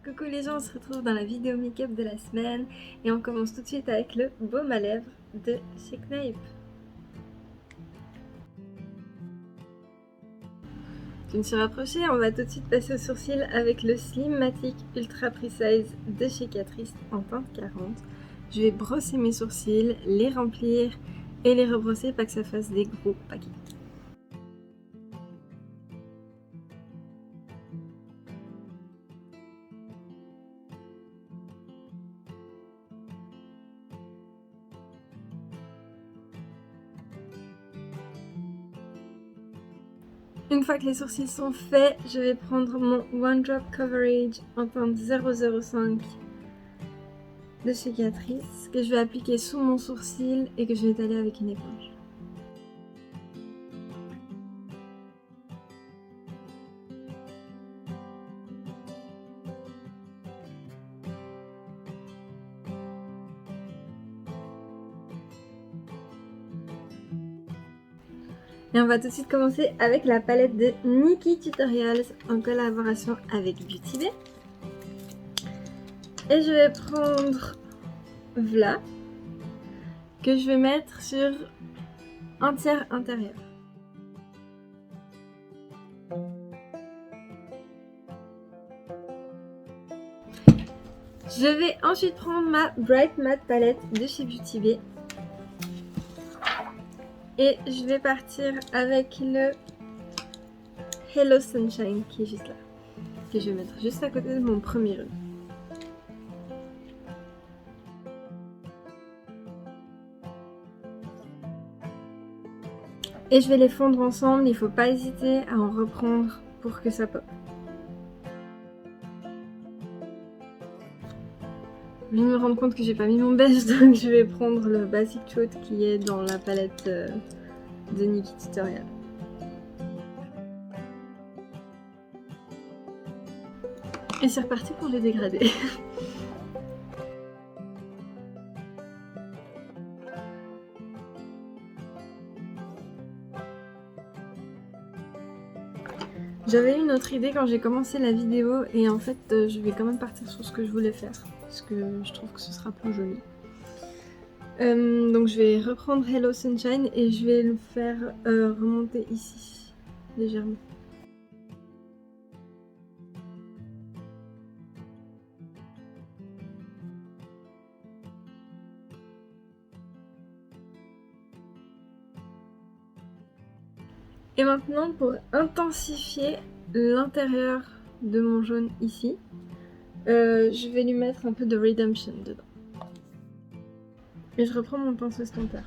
Coucou les gens, on se retrouve dans la vidéo make-up de la semaine et on commence tout de suite avec le baume à lèvres de chez Knipe. Je me suis rapprochée, on va tout de suite passer aux sourcils avec le Slimmatic Ultra Precise de chez Catrice en teinte 40. Je vais brosser mes sourcils, les remplir et les rebrosser, pas que ça fasse des gros paquets. Une fois que les sourcils sont faits, je vais prendre mon One Drop Coverage en teinte 005 de chez Catrice que je vais appliquer sous mon sourcil et que je vais étaler avec une éponge. Et on va tout de suite commencer avec la palette de Nikkie Tutorials en collaboration avec Beauty Bay. Et je vais prendre Vla que je vais mettre sur un tiers intérieur. Je vais ensuite prendre ma Bright Matte palette de chez Beauty Bay. Et je vais partir avec le Hello Sunshine qui est juste là. Que je vais mettre juste à côté de mon premier rhume. Et je vais les fondre ensemble, il ne faut pas hésiter à en reprendre pour que ça pop. Je viens de me rendre compte que j'ai pas mis mon beige, donc je vais prendre le Basic Truth qui est dans la palette de Nikkie Tutorial. Et c'est reparti pour les dégradés. J'avais une autre idée quand j'ai commencé la vidéo et en fait je vais quand même partir sur ce que je voulais faire parce que je trouve que ce sera plus joli. Donc je vais reprendre Hello Sunshine et je vais le faire remonter ici, légèrement. Et maintenant pour intensifier l'intérieur de mon jaune ici, je vais lui mettre un peu de Redemption dedans. Et je reprends mon pinceau estompeur.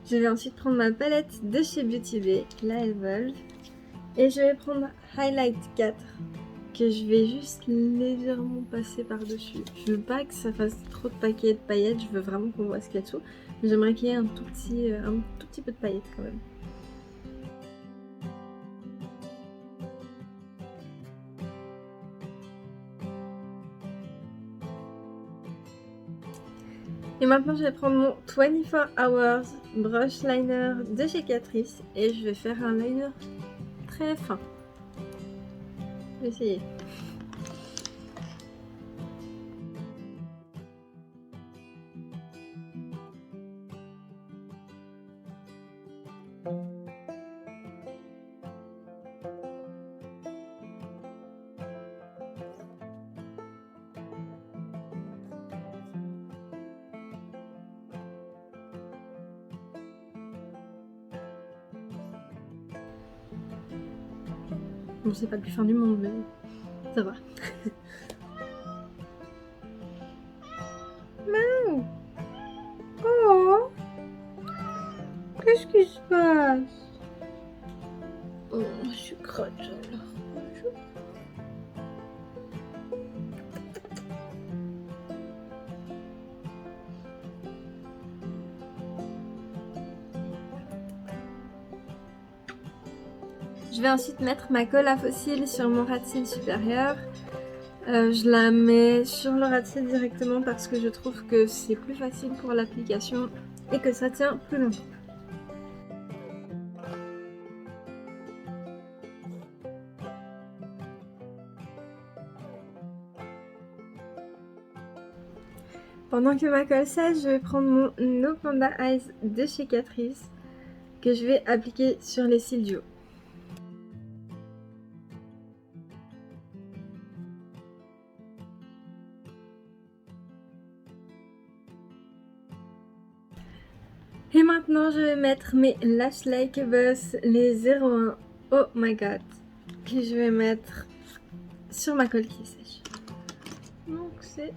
Je vais ensuite prendre ma palette de chez Beauty Bay, la Evolve, et je vais prendre Highlight 4 que je vais juste légèrement passer par-dessus. Je veux pas que ça fasse trop de paquets de paillettes, je veux vraiment qu'on voit ce qu'il y a dessous. Mais j'aimerais qu'il y ait un tout petit peu de paillettes quand même. Et maintenant je vais prendre mon 24 Hours Brush Liner de chez Catrice et je vais faire un liner très fin. Je vais essayer. Bon, c'est pas le plus fin du monde, mais ça va. Maman! Oh! Qu'est-ce qui se passe? Oh, je suis crotte alors. Bonjour. Je vais ensuite mettre ma colle à faux cils sur mon ras de cils supérieur. Je la mets sur le ras de cils directement parce que je trouve que c'est plus facile pour l'application et que ça tient plus longtemps. Pendant que ma colle sèche, je vais prendre mon No Panda Eyes de chez Catrice que je vais appliquer sur les cils du haut. Et maintenant, je vais mettre mes Lash Like a Boss, les 01 Oh My God, que je vais mettre sur ma colle qui est sèche. Donc c'est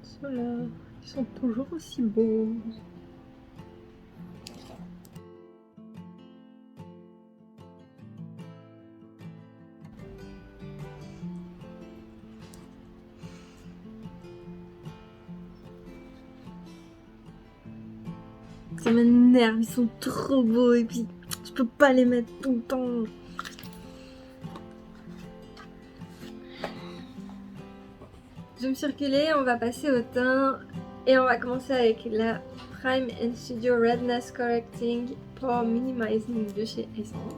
ceux-là, ils sont toujours aussi beaux. Ça m'énerve, ils sont trop beaux et puis je peux pas les mettre tout le temps. Je me suis reculée, on va passer au teint et on va commencer avec la Prime and Studio Redness Correcting Pore Minimizing de chez Essence.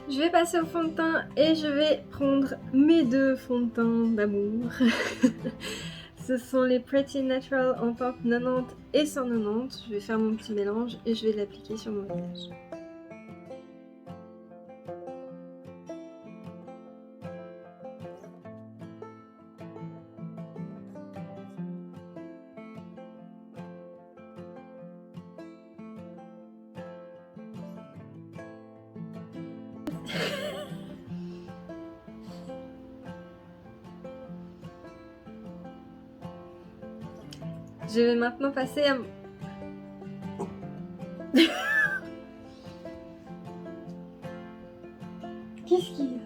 Je vais passer au fond de teint et je vais prendre mes deux fonds de teint d'amour. Ce sont les Pretty Natural en teinte 90 et 190. Je vais faire mon petit mélange et je vais l'appliquer sur mon visage. Je vais maintenant passer à... Qu'est-ce qu'il y a ?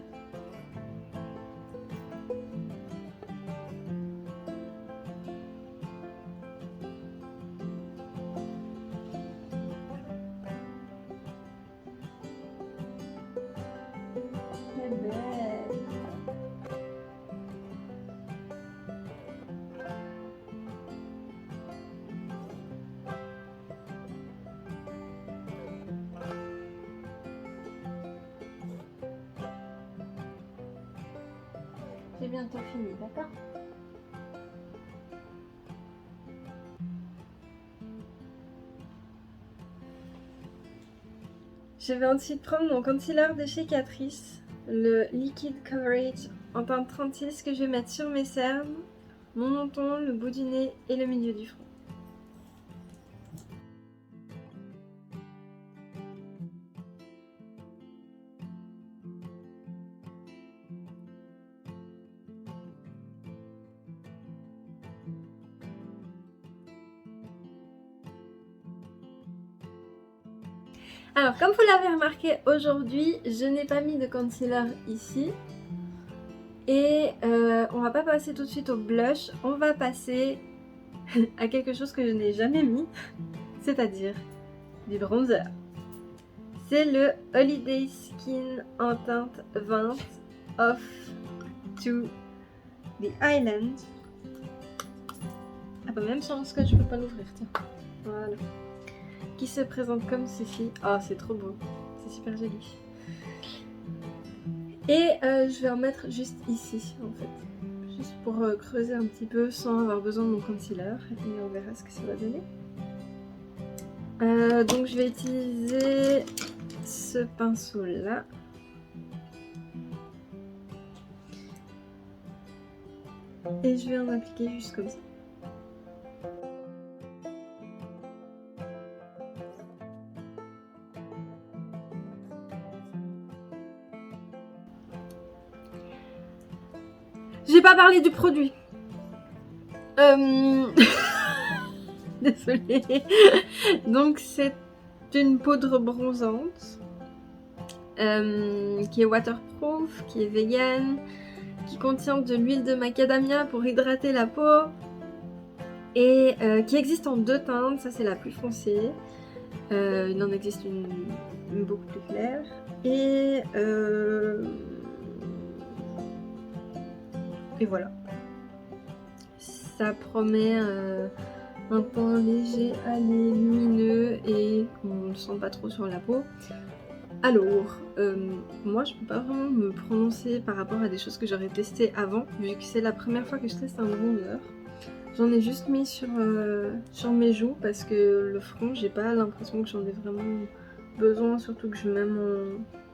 C'est belle. J'ai bientôt fini, d'accord ? Je vais ensuite prendre mon concealer de chez Catrice, le Liquid Coverage en teinte 36 que je vais mettre sur mes cernes, mon menton, le bout du nez et le milieu du front. Alors, comme vous l'avez remarqué, aujourd'hui, je n'ai pas mis de concealer ici. Et on va pas passer tout de suite au blush, on va passer à quelque chose que je n'ai jamais mis, c'est-à-dire du bronzer. C'est le Holiday Skin en teinte 20 Off to the Island. Ah bah même sur un scotch je peux pas l'ouvrir, tiens. Voilà. Qui se présente comme ceci. Oh c'est trop beau, c'est super joli. Et je vais en mettre juste ici en fait. Juste pour creuser un petit peu sans avoir besoin de mon concealer. Et on verra ce que ça va donner. Donc je vais utiliser ce pinceau là. Et je vais en appliquer juste comme ça. J'ai pas parlé du produit. Désolée. Donc c'est une poudre bronzante qui est waterproof, qui est vegan, qui contient de l'huile de macadamia pour hydrater la peau et qui existe en deux teintes, ça c'est la plus foncée. Il en existe une beaucoup plus claire. Et voilà. Ça promet un teint léger, allé, lumineux et on ne sent pas trop sur la peau. Alors, moi je peux pas vraiment me prononcer par rapport à des choses que j'aurais testées avant, vu que c'est la première fois que je teste un bronzer. J'en ai juste mis sur mes joues parce que le front, j'ai pas l'impression que j'en ai vraiment besoin, surtout que je mets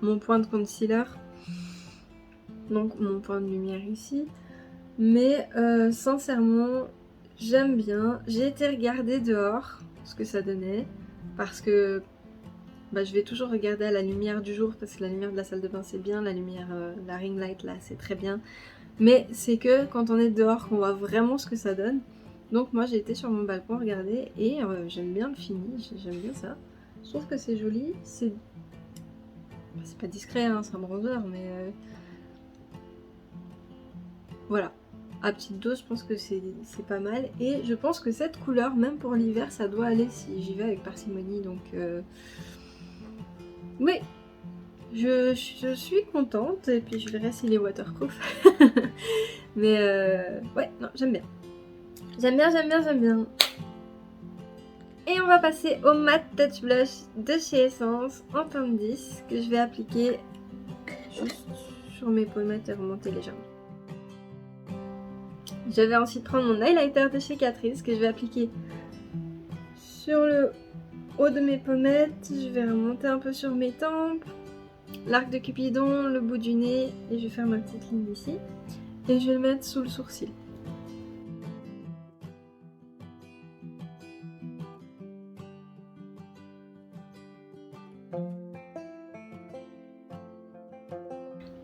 mon point de concealer, donc mon point de lumière ici. Mais sincèrement, j'aime bien. J'ai été regarder dehors ce que ça donnait parce que je vais toujours regarder à la lumière du jour parce que la lumière de la salle de bain c'est bien, la lumière, la ring light là c'est très bien. Mais c'est que quand on est dehors qu'on voit vraiment ce que ça donne. Donc moi j'ai été sur mon balcon regarder et j'aime bien le fini, j'aime bien ça. Je trouve que c'est joli, c'est pas discret, hein, c'est un bronzer mais voilà. À petite dose, je pense que c'est pas mal. Et je pense que cette couleur, même pour l'hiver, ça doit aller si j'y vais avec parcimonie. Donc, oui, je suis contente. Et puis, je verrai s'il est waterproof. Mais, ouais, non, j'aime bien. J'aime bien. Et on va passer au Matte Touch Blush de chez Essence en teinte 10 que je vais appliquer juste sur mes pommettes et remonter légèrement. Je vais ensuite prendre mon highlighter de chez Catrice que je vais appliquer sur le haut de mes pommettes. Je vais remonter un peu sur mes tempes, l'arc de Cupidon, le bout du nez et je vais faire ma petite ligne ici. Et je vais le mettre sous le sourcil.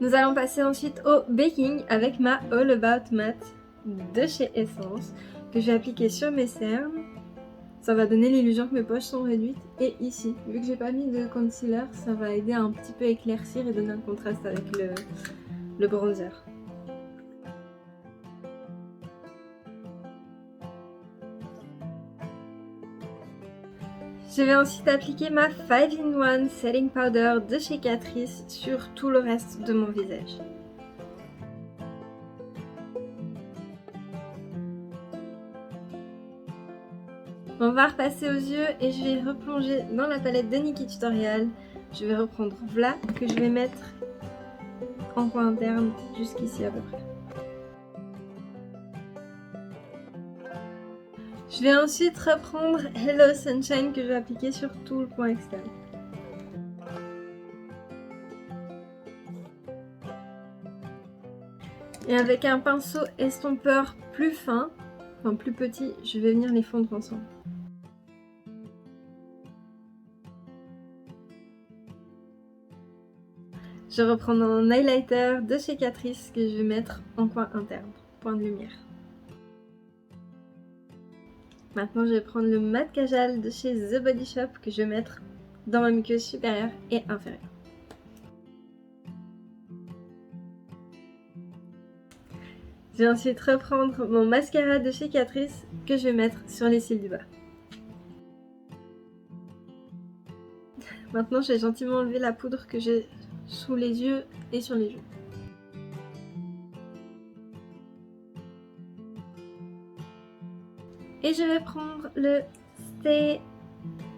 Nous allons passer ensuite au baking avec ma All About Matte de chez Essence que je vais appliquer sur mes cernes. Ça va donner l'illusion que mes poches sont réduites et ici, vu que j'ai pas mis de concealer, ça va aider à un petit peu éclaircir et donner un contraste avec le bronzer. Je vais ensuite appliquer ma 5-in-1 Setting Powder de chez Catrice sur tout le reste de mon visage. On va repasser aux yeux et je vais replonger dans la palette de Nikkie Tutorial. Je vais reprendre Vla que je vais mettre en coin interne jusqu'ici à peu près. Je vais ensuite reprendre Hello Sunshine que je vais appliquer sur tout le coin externe. Et avec un pinceau estompeur plus fin, enfin plus petit, je vais venir les fondre ensemble. Je reprends un highlighter de chez Catrice que je vais mettre en coin interne, point de lumière. Maintenant, je vais prendre le Matte Kajal de chez The Body Shop que je vais mettre dans ma muqueuse supérieure et inférieure. Je vais ensuite reprendre mon mascara de chez Catrice que je vais mettre sur les cils du bas. Maintenant, je vais gentiment enlever la poudre que j'ai sous les yeux et sur les joues. Et je vais prendre le Stay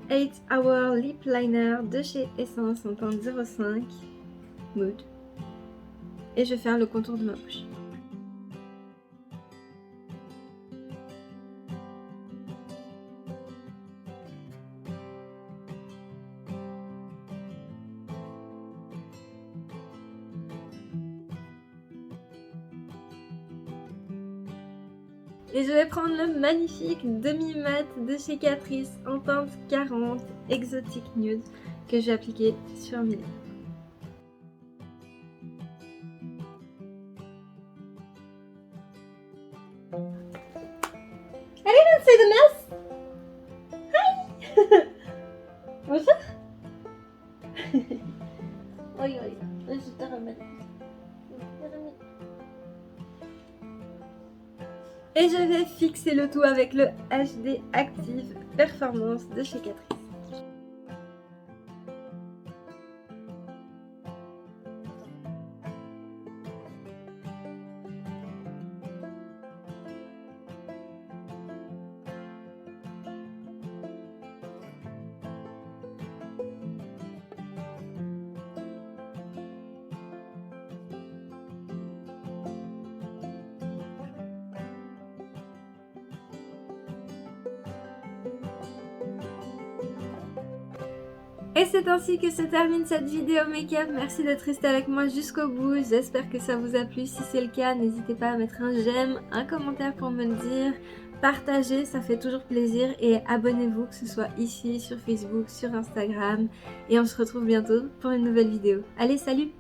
8 Hour Lip Liner de chez Essence en teinte 05 Mood. Et je vais faire le contour de ma bouche. Et je vais prendre le magnifique demi-mat de chez Catrice en teinte 40 Exotic Nude que je vais appliquer sur mes lèvres. I didn't say the mess! Hi! Bonjour! Oui, je te remets. Et je vais fixer le tout avec le HD Active Performance de chez Catrice. Et c'est ainsi que se termine cette vidéo make-up. Merci d'être resté avec moi jusqu'au bout. J'espère que ça vous a plu. Si c'est le cas, n'hésitez pas à mettre un j'aime, un commentaire pour me le dire. Partagez, ça fait toujours plaisir. Et abonnez-vous, que ce soit ici, sur Facebook, sur Instagram. Et on se retrouve bientôt pour une nouvelle vidéo. Allez, salut!